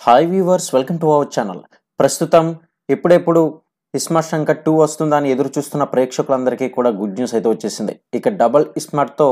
Hi viewers, welcome to our channel. ప్రస్తుతం ఎప్పుడెప్పుడు ఇస్మార్ట్ శంకర్ 2 వస్తుందని ఎదురు చూస్తున్న ప్రేక్షకులందరికీ కూడా గుడ్ న్యూస్ అయితే వచ్చేసింది. ఇక డబుల్ ఇస్మార్ట్తో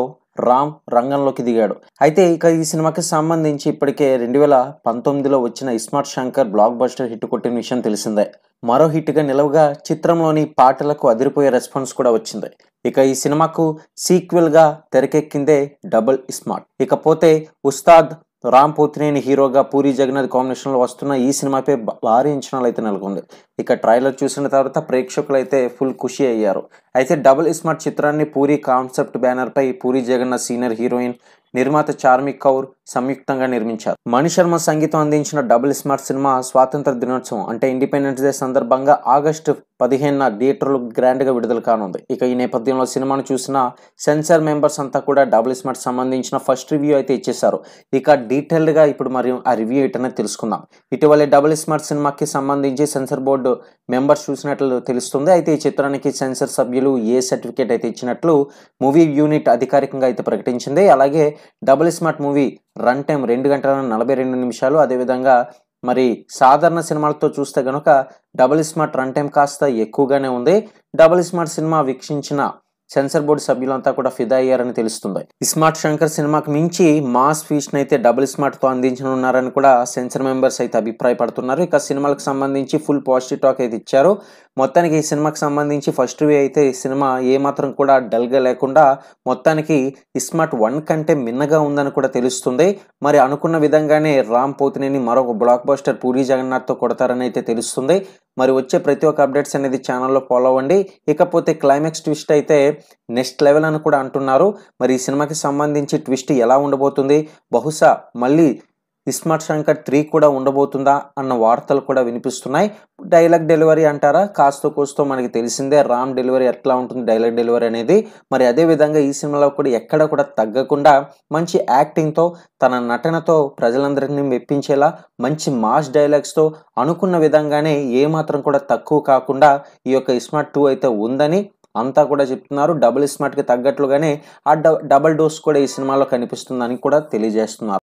రామ్ రంగంలోకి దిగాడు. అయితే ఇక ఈ సినిమాకి సంబంధించి ఇప్పటికే 2019లో వచ్చిన iSmart Shankar block buster hit కొట్టిన విషయం తెలిసిందే. మరో హిట్గా నిలవగా చిత్రంలోని పాటలకు అదిరిపోయే రెస్పాన్స్ కూడా వచ్చింది. ఇక ఈ సినిమాకు సీక్వెల్గా తెరకెక్కిందే డబుల్ ఇస్మార్ట్. ఇకపోతే ఉస్తాద్ రామ్ పోతినేని హీరోగా పూరి జగన్నాథ్ కాంబినేషన్లో వస్తున్న ఈ సినిమాపై భారీ అంచనాలు అయితే నెలకొంది. ఇక ట్రైలర్ చూసిన తర్వాత ప్రేక్షకులు అయితే ఫుల్ ఖుషి అయ్యారు. అయితే డబుల్ ఇస్మార్ట్ చిత్రాన్ని పూరి కాన్సెప్ట్ బ్యానర్పై పూరి జగన్నాథ్ సీనియర్ హీరోయిన్ నిర్మాత చార్మిక్ కౌర్ సంయుక్తంగా నిర్మించారు. మణి శర్మ సంగీతం అందించిన డబుల్ ఇస్మార్ట్ సినిమా స్వాతంత్ర దినోత్సవం అంటే ఇండిపెండెన్స్ డే సందర్భంగా ఆగస్టు 15న థియేటర్లు గ్రాండ్గా విడుదల కానుంది. ఇక ఈ నేపథ్యంలో సినిమాను చూసిన సెన్సార్ మెంబర్స్ అంతా కూడా డబుల్ ఇస్మార్ట్ సంబంధించిన ఫస్ట్ రివ్యూ అయితే ఇచ్చేశారు. ఇక డీటెయిల్డ్గా ఇప్పుడు మరియు ఆ రివ్యూ ఏంటనే తెలుసుకుందాం. ఇటీవలే డబుల్ ఇస్మార్ట్ సినిమాకి సంబంధించి సెన్సార్ బోర్డు మెంబర్స్ చూసినట్లు తెలుస్తుంది. అయితే ఈ చిత్రానికి సెన్సార్ సభ్యులు ఏ సర్టిఫికేట్ అయితే ఇచ్చినట్లు మూవీ యూనిట్ అధికారికంగా అయితే ప్రకటించింది. అలాగే double iSmart movie run time 2 గంటల 42 నిమిషాలు. అదేవిధంగా మరి సాధారణ సినిమాలతో చూస్తే కనుక డబుల్ ఇస్మార్ట్ రన్ టైం కాస్త ఎక్కువగానే ఉంది. డబుల్ ఇస్మార్ట్ సినిమా వీక్షించిన సెన్సార్ బోర్డు సభ్యులంతా కూడా ఫిదా అయ్యారని తెలుస్తుంది. ఇస్మార్ట్ శంకర్ సినిమాకి మించి మాస్ ఫీస్ట్ అయితే డబుల్ ఇస్మార్ట్ తో అందించనున్నారని కూడా సెన్సార్ మెంబర్స్ అయితే అభిప్రాయపడుతున్నారు. ఇక సినిమాలకు సంబంధించి ఫుల్ పాజిటివ్ టాక్ అయితే ఇచ్చారు. మొత్తానికి ఈ సినిమాకి సంబంధించి ఫస్ట్ రివ్యూ అయితే ఈ సినిమా ఏమాత్రం కూడా డల్గా లేకుండా మొత్తానికి ఇస్మార్ట్ 1 కంటే మిన్నగా ఉందని కూడా తెలుస్తుంది. మరి అనుకున్న విధంగానే రామ్ పోతినేని మరొక బ్లాక్ బస్టర్ పూరి జగన్నాథ్తో కొడతారని అయితే తెలుస్తుంది. మరి వచ్చే ప్రతి ఒక్క అప్డేట్స్ అనేది ఛానల్లో ఫాలో అవ్వండి. ఇకపోతే క్లైమాక్స్ ట్విస్ట్ అయితే నెక్స్ట్ లెవెల్ అని కూడా అంటున్నారు. మరి ఈ సినిమాకి సంబంధించి ట్విస్ట్ ఎలా ఉండబోతుంది, బహుశా మళ్ళీ ఇస్మార్ట్ శంకర్ 3 కూడా ఉండబోతుందా అన్న వార్తలు కూడా వినిపిస్తున్నాయి. డైలాగ్ డెలివరీ అంటారా, కాస్తో కోస్తో మనకి తెలిసిందే రామ్ డెలివరీ ఎట్లా ఉంటుంది డైలాగ్ డెలివరీ అనేది. మరి అదేవిధంగా ఈ సినిమాలో కూడా ఎక్కడ కూడా తగ్గకుండా మంచి యాక్టింగ్తో తన నటనతో ప్రజలందరినీ మెప్పించేలా మంచి మాస్ డైలాగ్స్తో అనుకున్న విధంగానే ఏమాత్రం కూడా తక్కువ కాకుండా ఈ యొక్క ఇస్మార్ట్ 2 అయితే ఉందని అంతా కూడా చెప్తున్నారు. డబుల్ ఇస్మార్ట్కి తగ్గట్లుగానే ఆ డబుల్ డోస్ కూడా ఈ సినిమాలో కనిపిస్తుందని కూడా తెలియజేస్తున్నారు.